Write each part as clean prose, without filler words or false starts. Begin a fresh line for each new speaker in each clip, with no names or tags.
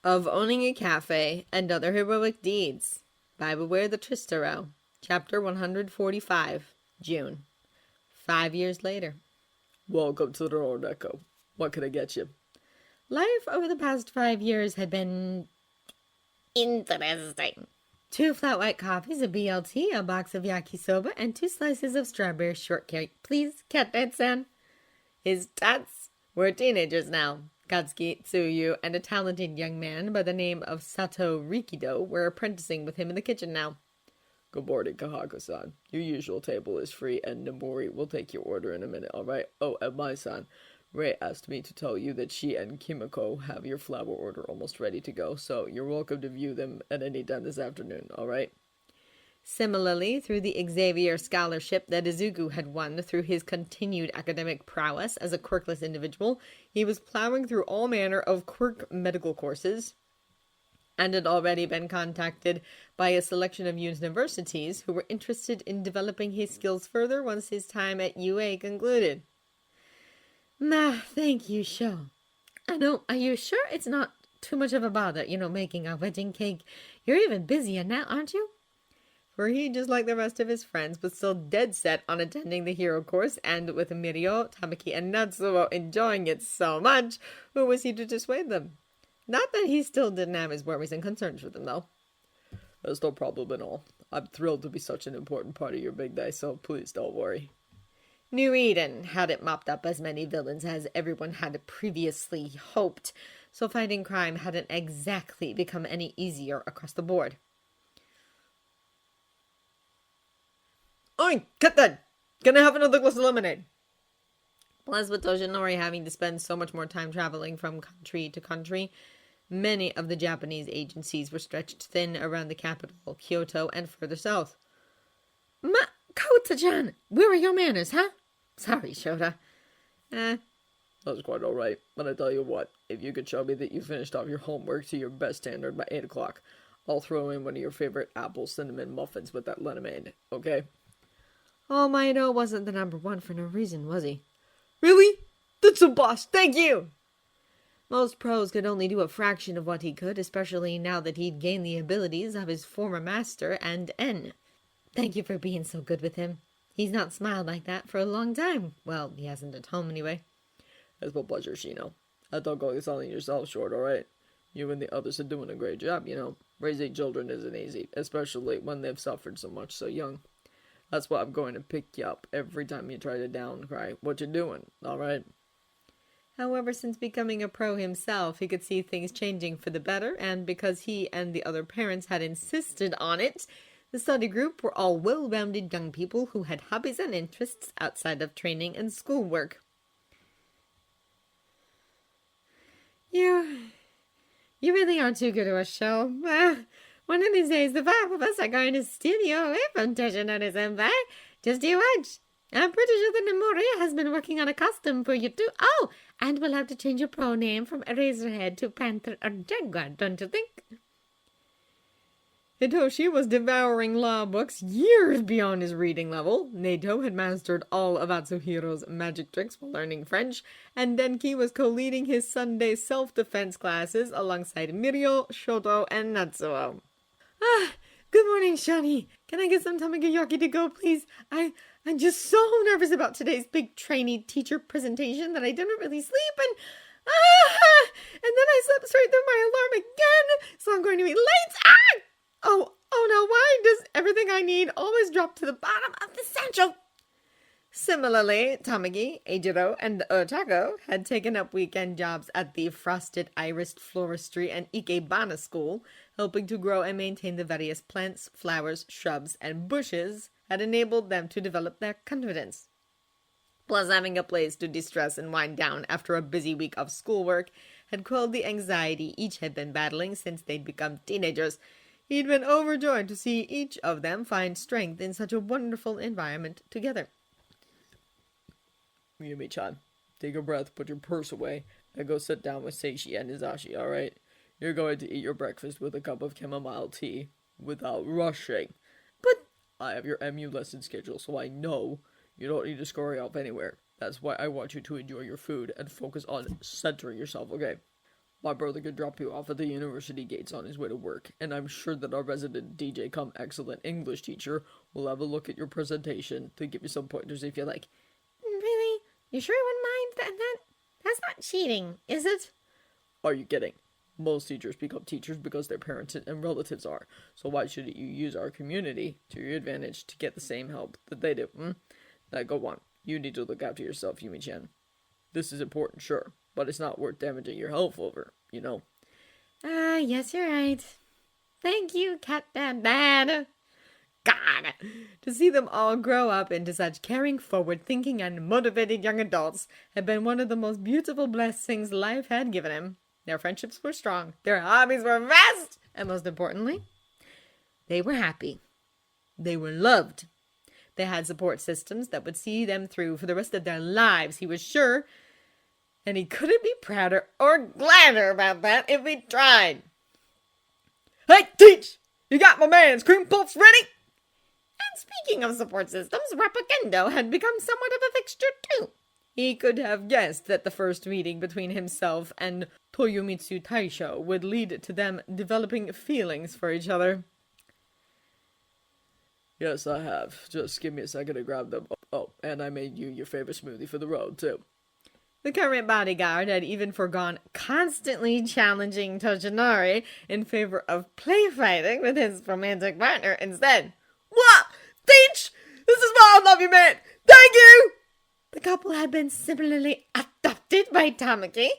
of owning a cafe and other heroic deeds by Beware the Tristero, Chapter 145, June. 5 years later.
Welcome to the Road Echo. What can I get you?
Life over the past 5 years had been interesting. 2 flat white coffees, a BLT, a box of yakisoba, and 2 slices of strawberry shortcake. Please, Cat-san. His tats were teenagers now. Katsuki, Tsuyu, and a talented young man by the name of Sato Rikido were apprenticing with him in the kitchen now.
Good morning, Kahako-san. Your usual table is free, and Nomori will take your order in a minute, alright? Oh, and my son, Ray asked me to tell you that she and Kimiko have your flower order almost ready to go, so you're welcome to view them at any time this afternoon, alright?
Similarly, through the Xavier Scholarship that Izuku had won through his continued academic prowess as a quirkless individual, he was plowing through all manner of quirk medical courses, and had already been contacted by a selection of universities who were interested in developing his skills further once his time at UA concluded. Thank you, Sho. Are you sure it's not too much of a bother, making a wedding cake? You're even busier now, aren't you? For he, just like the rest of his friends, was still dead set on attending the hero course, and with Mirio, Tamaki, and Natsuo enjoying it so much, who was he to dissuade them? Not that he still didn't have his worries and concerns for them, though.
There's no problem at all. I'm thrilled to be such an important part of your big day, so please don't worry.
New Eden hadn't mopped up as many villains as everyone had previously hoped, so fighting crime hadn't exactly become any easier across the board.
Oi, cut that! Can I have another glass of lemonade?
Plus, with Toshinori having to spend so much more time traveling from country to country, many of the Japanese agencies were stretched thin around the capital, Kyoto, and further south. Kota-chan, where are your manners, huh? Sorry, Shouta.
That's quite alright, but I tell you what, if you could show me that you finished off your homework to your best standard by 8 o'clock, I'll throw in one of your favorite apple cinnamon muffins with that lemonade, okay?
Oh, Maito wasn't the number one for no reason, was he?
Really? That's a boss, thank you!
Most pros could only do a fraction of what he could, especially now that he'd gained the abilities of his former master and N. Thank you for being so good with him. He's not smiled like that for a long time. Well, he hasn't at home anyway.
It's my pleasure, Shino. Don't go selling yourself short, alright? You and the others are doing a great job, Raising children isn't easy, especially when they've suffered so much so young. That's why I'm going to pick you up every time you try to down cry what you're doing, alright?
However, since becoming a pro himself, he could see things changing for the better, and because he and the other parents had insisted on it, the study group were all well-rounded young people who had hobbies and interests outside of training and schoolwork. You really are too good to us, Sho. One of these days, the 5 of us are going to steal you away from Toshinori-senpai. Just you watch. I'm pretty sure that Nomori has been working on a costume for you too. Oh, and we'll have to change your pro name from Eraserhead to Panther or Jaguar, don't you think? Hitoshi was devouring law books years beyond his reading level. Nato had mastered all of Atsuhiro's magic tricks while learning French, and Denki was co-leading his Sunday self-defense classes alongside Mirio, Shoto, and Natsuo. Good morning, Shani. Can I get some tamagoyaki to go, please? I'm just so nervous about today's big trainee teacher presentation that I didn't really sleep, and then I slept straight through my alarm again, so I'm going to be late. Oh no, why does everything I need always drop to the bottom of the satchel? Similarly, Tamagi, Eijiro, and Otako had taken up weekend jobs at the Frosted Iris Floristry and Ikebana School, helping to grow and maintain the various plants, flowers, shrubs, and bushes had enabled them to develop their confidence. Plus, having a place to distress and wind down after a busy week of schoolwork had quelled the anxiety each had been battling since they'd become teenagers. He'd been overjoyed to see each of them find strength in such a wonderful environment together.
Yumi-chan, take a breath, put your purse away, and go sit down with Seishi and Izashi, alright? You're going to eat your breakfast with a cup of chamomile tea, without rushing.
But
I have your MU lesson schedule, so I know you don't need to scurry off anywhere. That's why I want you to enjoy your food and focus on centering yourself, okay? My brother could drop you off at the university gates on his way to work, and I'm sure that our resident DJ cum excellent English teacher will have a look at your presentation to give you some pointers if you like.
Really? You sure you wouldn't mind that's not cheating, is it?
Are you kidding? Most teachers become teachers because their parents and relatives are, so why shouldn't you use our community to your advantage to get the same help that they do, Now go on. You need to look after yourself, Yumi-chan. This is important, sure, but it's not worth damaging your health over, you know.
Yes, you're right. Thank you, Cat Dad. God! To see them all grow up into such caring, forward-thinking, and motivated young adults had been one of the most beautiful blessings life had given him. Their friendships were strong, their hobbies were vast, and most importantly, they were happy. They were loved. They had support systems that would see them through for the rest of their lives, he was sure, and he couldn't be prouder or gladder about that if he tried.
Hey, Teach! You got my man's cream puffs ready?
And speaking of support systems, Rapagendo had become somewhat of a fixture too. He could have guessed that the first meeting between himself and Toyomitsu Taisho would lead to them developing feelings for each other.
Yes, I have. Just give me a second to grab them. Oh, and I made you your favorite smoothie for the road, too.
The current bodyguard had even forgone constantly challenging Toshinori in favor of play fighting with his romantic partner instead.
What? Teach! This is why I love you, man! Thank you!
The couple had been similarly adopted by Tamaki.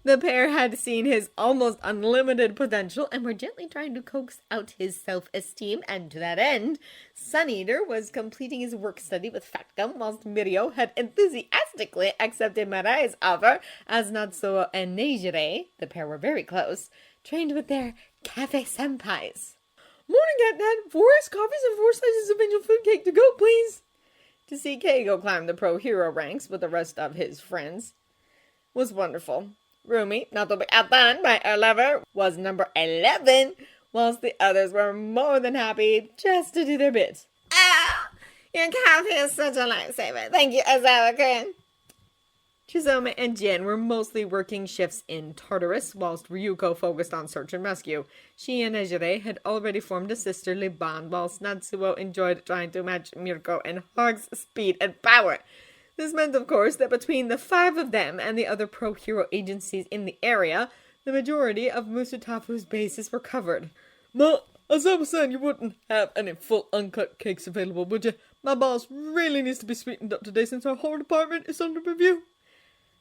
The pair had seen his almost unlimited potential and were gently trying to coax out his self-esteem, and to that end, Sun Eater was completing his work study with Fat Gum, whilst Mirio had enthusiastically accepted Marai's offer as Natsuo and Neijire, the pair were very close, trained with their cafe senpais.
Morning, Cat Dad. 4 iced coffees and 4 slices of angel food cake to go, please.
To see Keigo climb the pro hero ranks with the rest of his friends was wonderful. Rumi, not to be outdone by her lover, was number 11, whilst the others were more than happy just to do their bit. Ah! Your coffee is such a lifesaver. Thank you, Aizawa-kun. Chizome and Jin were mostly working shifts in Tartarus, whilst Ryuko focused on search and rescue. She and Ejire had already formed a sisterly bond, whilst Natsuo enjoyed trying to match Mirko in Hog's speed and power. This meant, of course, that between the 5 of them and the other pro-hero agencies in the area, the majority of Musutafu's bases were covered.
Ma, as I was saying, you wouldn't have any full uncut cakes available, would you? My boss really needs to be sweetened up today since our whole department is under review.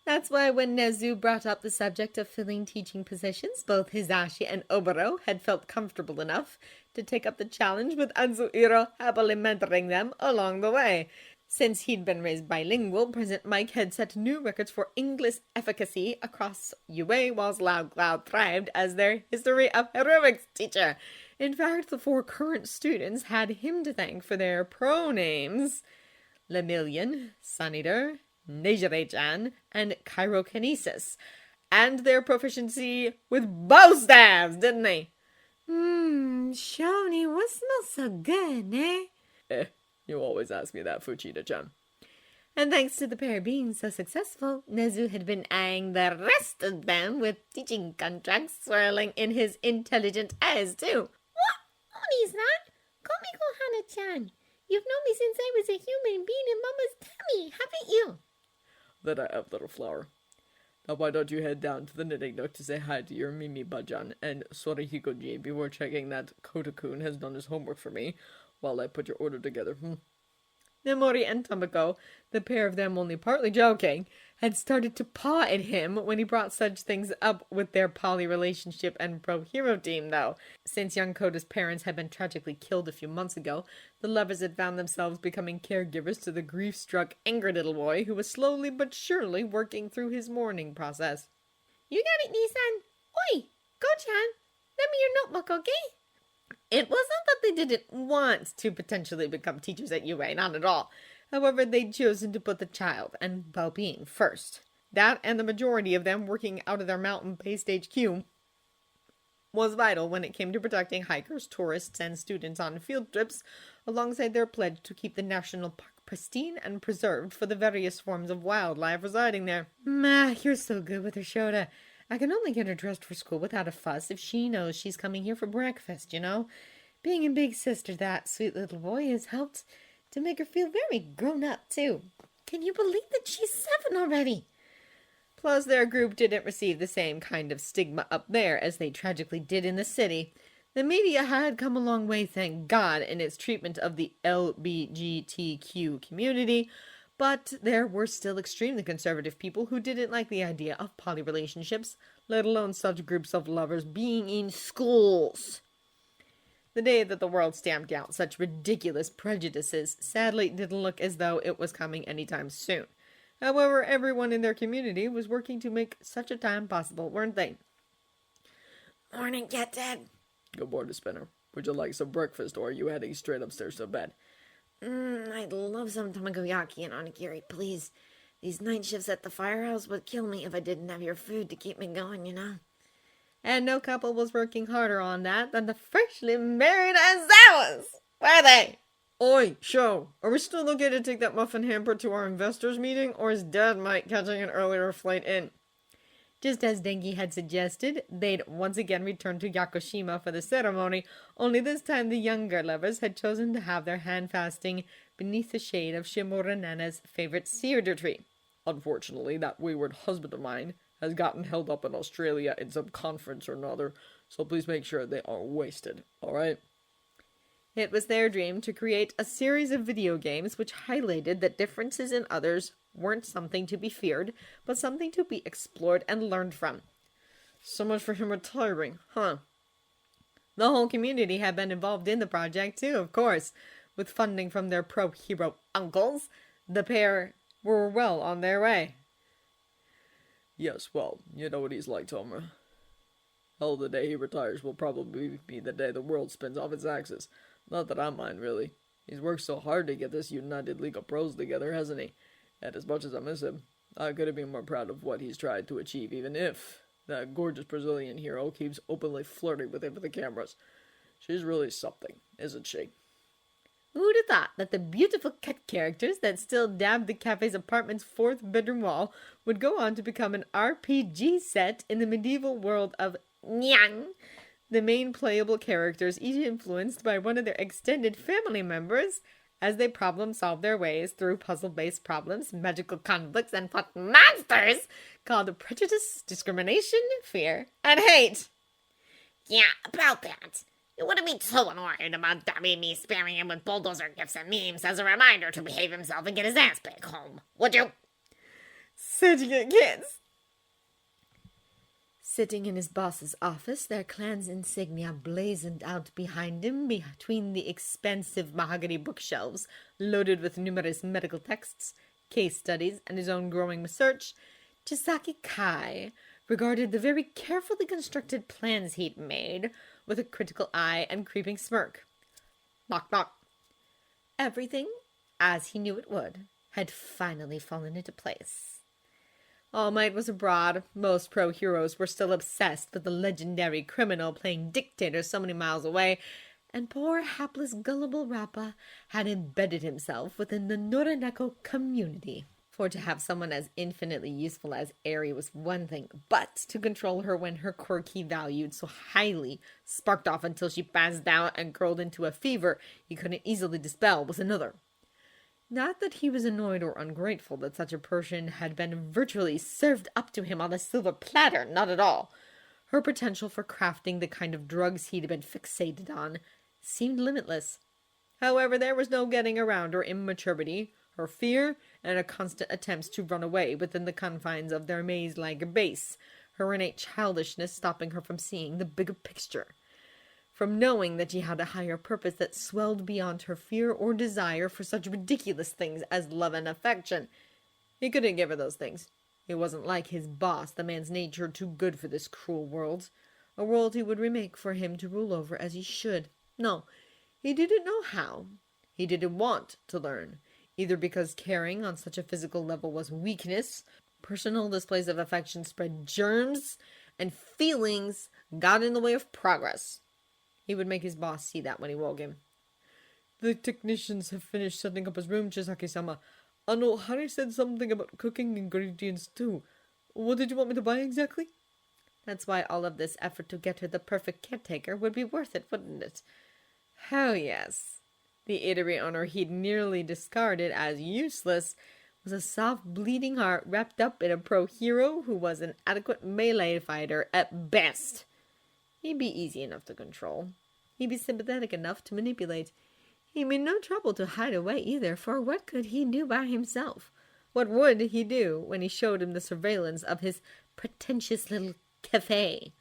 That's why when Nezu brought up the subject of filling teaching positions, both Hizashi and Oboro had felt comfortable enough to take up the challenge, with Anzuhiro happily mentoring them along the way. Since he'd been raised bilingual, President Mike had set new records for English efficacy across UA, whilst Loud Cloud thrived as their history of heroics teacher. In fact, the 4 current students had him to thank for their pro names: Lemillion, Sun Eater, Neijire-chan, and Chirokinesis, and their proficiency with bow staves, didn't they? Shoni, what smells so good, eh?
You always ask me that, Fuchida-chan.
And thanks to the pair being so successful, Nezu had been eyeing the rest of them with teaching contracts swirling in his intelligent eyes, too. What? Oni-san? Call me Kohana-chan. You've known me since I was a human being in Mama's tummy, haven't you?
That I have, little flower. Now why don't you head down to the knitting nook to say hi to your Mimi-bajan and Sorihiko-ji before checking that Kota-kun has done his homework for me, while I put your order together.
Nemori and Tomoko, the pair of them only partly joking, had started to paw at him when he brought such things up with their poly relationship and pro-hero team, though. Since young Kota's parents had been tragically killed a few months ago, the lovers had found themselves becoming caregivers to the grief-struck, angry little boy who was slowly but surely working through his mourning process. You got it, Nissan. Oi, Go-chan, lend me your notebook, okay? It wasn't that they didn't want to potentially become teachers at UA, not at all. However, they'd chosen to put the child and well-being first. That, and the majority of them working out of their mountain-based HQ, was vital when it came to protecting hikers, tourists, and students on field trips, alongside their pledge to keep the national park pristine and preserved for the various forms of wildlife residing there. You're so good with her, Shouta. I can only get her dressed for school without a fuss if she knows she's coming here for breakfast, you know? Being a big sister to that sweet little boy has helped to make her feel very grown up, too. Can you believe that she's 7 already? Plus, their group didn't receive the same kind of stigma up there as they tragically did in the city. The media had come a long way, thank God, in its treatment of the LGBTQ community, but there were still extremely conservative people who didn't like the idea of poly relationships, let alone such groups of lovers being in schools. The day that the world stamped out such ridiculous prejudices sadly didn't look as though it was coming anytime soon. However, everyone in their community was working to make such a time possible, weren't they?
Morning, Cat Dad.
Good morning, Spinner. Would you like some breakfast, or are you heading straight upstairs to bed?
I'd love some tamagoyaki and onigiri, please. These night shifts at the firehouse would kill me if I didn't have your food to keep me going, you know?
And no couple was working harder on that than the freshly married Aizawas. Were they?
Oi, Show, are we still okay to take that muffin hamper to our investors meeting, or is Dad Mike catching an earlier flight in?
Just as Denki had suggested, they'd once again returned to Yakushima for the ceremony, only this time the younger lovers had chosen to have their hand fasting beneath the shade of Shimura Nana's favorite cedar tree.
Unfortunately, that wayward husband of mine has gotten held up in Australia in some conference or another, so please make sure they aren't wasted, alright?
It was their dream to create a series of video games which highlighted that differences in others weren't something to be feared, but something to be explored and learned from.
So much for him retiring, huh?
The whole community had been involved in the project too, of course. With funding from their pro-hero uncles, the pair were well on their way.
Yes, well, you know what he's like, Tomer. Hell, the day he retires will probably be the day the world spins off its axis. Not that I mind, really. He's worked so hard to get this United League of Pros together, hasn't he? And as much as I miss him, I couldn't be more proud of what he's tried to achieve, even if that gorgeous Brazilian hero keeps openly flirting with him for the cameras. She's really something, isn't she?
Who'd have thought that the beautiful cut characters that still dabbed the cafe's apartment's 4th bedroom wall would go on to become an RPG set in the medieval world of Nyang? The main playable characters, each influenced by one of their extended family members, as they problem-solve their ways through puzzle-based problems, magical conflicts, and fought monsters called prejudice, discrimination, fear, and hate.
Yeah, about that. You wouldn't be too annoyed about Dobby me spamming him with bulldozer gifts and memes as a reminder to behave himself and get his ass back home, would you?
Such good kids.
Sitting in his boss's office, their clan's insignia blazoned out behind him between the expansive mahogany bookshelves
Loaded with numerous medical texts, case studies, and his own growing research, Chisaki Kai regarded the very carefully constructed plans he'd made with a critical eye and creeping smirk. Knock, knock. Everything, as he knew it would, had finally fallen into place. All Might was abroad. Most pro-heroes were still obsessed with the legendary criminal playing dictator so many miles away, and poor hapless gullible Rappa had embedded himself within the Norineko community. For to have someone as infinitely useful as Eri was one thing, but to control her when her quirk he valued so highly sparked off until she passed out and curled into a fever he couldn't easily dispel was another. Not that he was annoyed or ungrateful that such a person had been virtually served up to him on a silver platter, not at all. Her potential for crafting the kind of drugs he'd been fixated on seemed limitless. However, there was no getting around her immaturity, her fear, and her constant attempts to run away within the confines of their maze-like base, her innate childishness stopping her from seeing the bigger picture, from knowing that she had a higher purpose that swelled beyond her fear or desire for such ridiculous things as love and affection. He couldn't give her those things. It wasn't like his boss, the man's nature too good for this cruel world, a world he would remake for him to rule over as he should. No, he didn't know how. He didn't want to learn, either because caring on such a physical level was weakness, personal displays of affection spread germs, and feelings got in the way of progress. He would make his boss see that when he woke him.
The technicians have finished setting up his room, Chisaki-sama. Harry said something about cooking ingredients too. What did you want me to buy exactly?
That's why all of this effort to get her the perfect caretaker would be worth it, wouldn't it? Oh, yes. The eatery owner he'd nearly discarded as useless was a soft, bleeding heart wrapped up in a pro-hero who was an adequate melee fighter at best. He'd be easy enough to control. He'd be sympathetic enough to manipulate. He'd be no trouble to hide away either, for what could he do by himself? What would he do when he showed him the surveillance of his pretentious little cafe?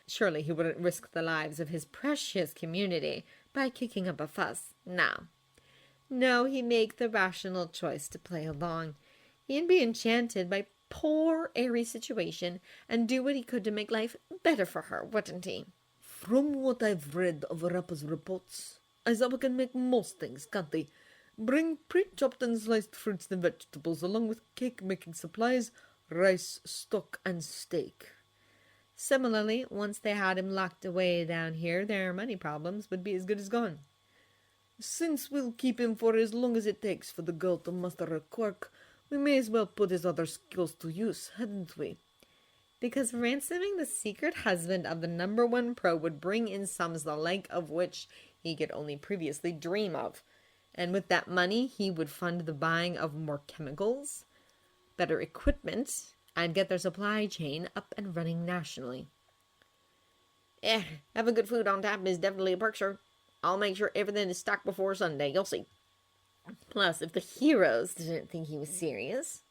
Surely he wouldn't risk the lives of his precious community by kicking up a fuss. No, he'd make the rational choice to play along. He'd be enchanted by poor Aries' situation and do what he could to make life better for her, wouldn't he?
From what I've read of Rappa's reports, Aizawa can make most things, can't they? Bring pre-chopped and sliced fruits and vegetables along with cake-making supplies, rice, stock, and steak.
Similarly, once they had him locked away down here, their money problems would be as good as gone.
Since we'll keep him for as long as it takes for the girl to master a quirk, we may as well put his other skills to use, hadn't we?
Because ransoming the secret husband of the #1 pro would bring in sums the like of which he could only previously dream of. And with that money, he would fund the buying of more chemicals, better equipment, and get their supply chain up and running nationally.
Having good food on tap is definitely a perk, sir. I'll make sure everything is stocked before Sunday. You'll see.
Plus, if the heroes didn't think he was serious,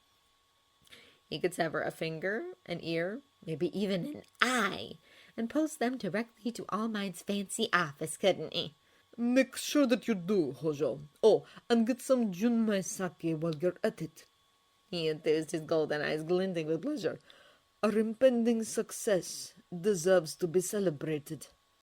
he could sever a finger, an ear, maybe even an eye, and post them directly to All Might's fancy office, couldn't he?
Make sure that you do, Hojo. Oh, and get some Junmai sake while you're at it.
He enthused, his golden eyes glinting with pleasure.
Our impending success deserves to be celebrated.